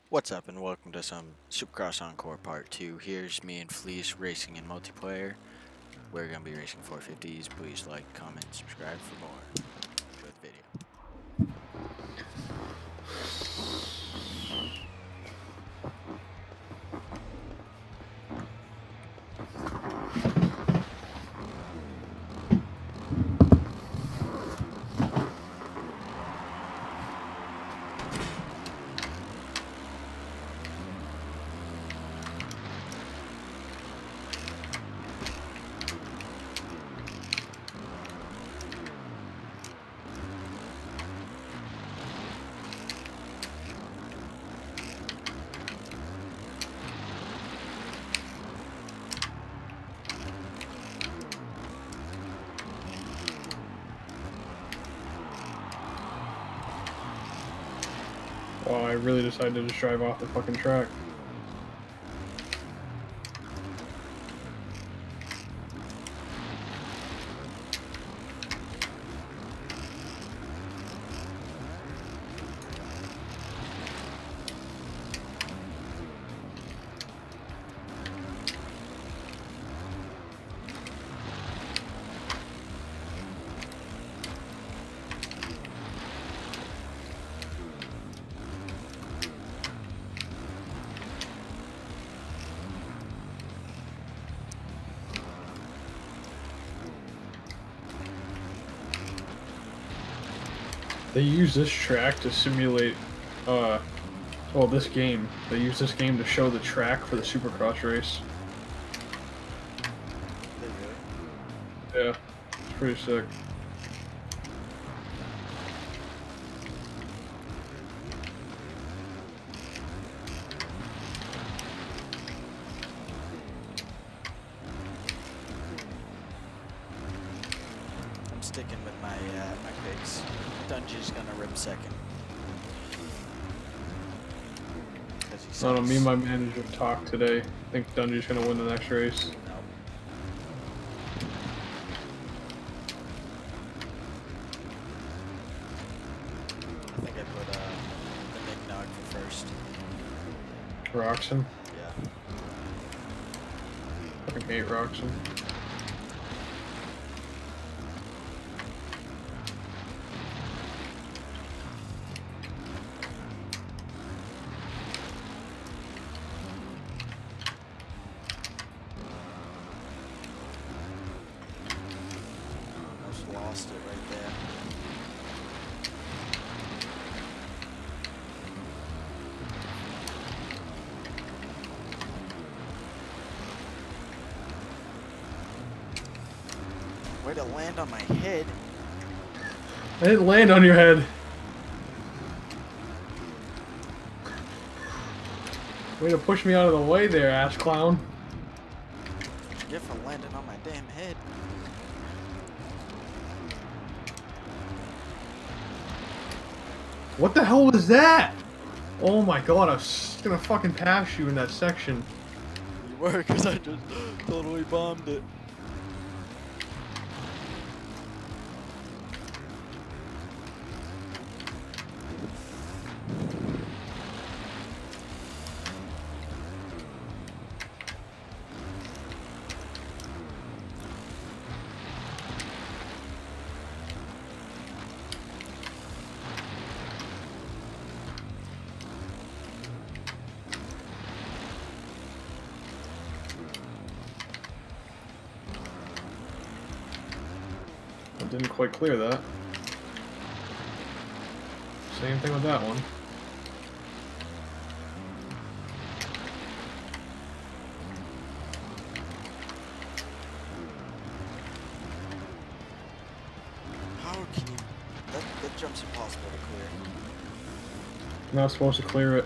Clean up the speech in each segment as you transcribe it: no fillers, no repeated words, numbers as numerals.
What's up and welcome to some Supercross Encore Part 2. Here's me and Fleece racing in multiplayer. We're going to be racing 450s. Please like, comment, subscribe for more. Enjoy the video. Oh, I really decided to just drive off the fucking track. They use this track to simulate, this game. They use this game to show the track for the Supercross race. Yeah, it's pretty sick. I'm sticking with my picks. Dungy's going to rip second. I don't know, me and my manager talked today. I think Dungy's gonna win the next race. I think I put the Nick Nog for first. Roxon. Yeah. Fucking hate Roxon. Almost lost it right there. Way to land on my head. I didn't land on your head. Way to push me out of the way there, ass clown. What'd you get for landing on my damn head? What the hell was that? Oh my god, I was gonna fucking pass you in that section. You were, because I just totally bombed it. I didn't quite clear that. Same thing with that one. How can you... That jump's impossible to clear. I'm not supposed to clear it.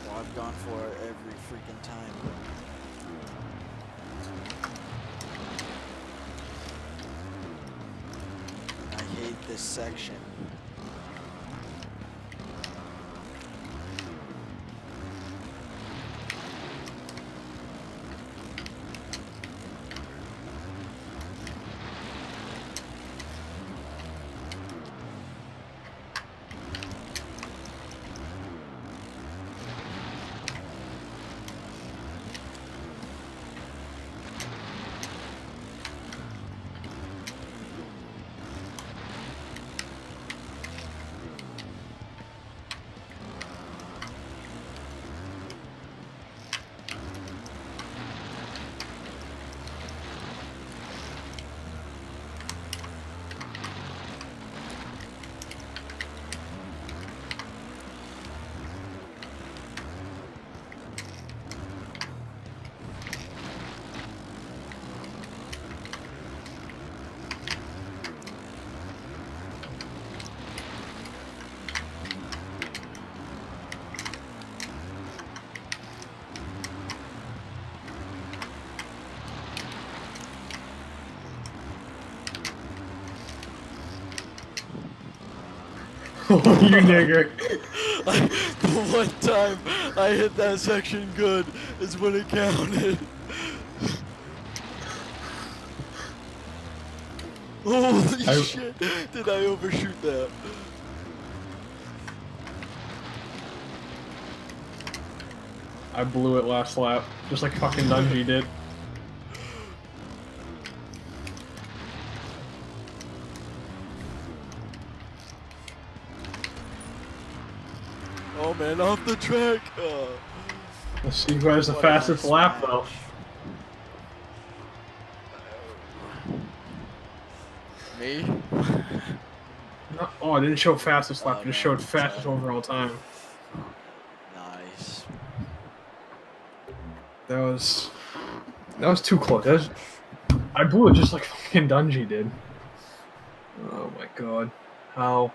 Well, I've gone for it every freaking time. I hate this section. Oh, you nigger. The one time I hit that section good is when it counted. Holy shit! Did I overshoot that? I blew it last lap, just like fucking Dungy did. Oh man, off the track! Let's see who has the fastest lap, though. Me? No, oh, it didn't show fastest lap, Oh, it just no, showed fastest overall time. Nice. That was too close. I blew it just like fucking Dungy did. Oh my god. How?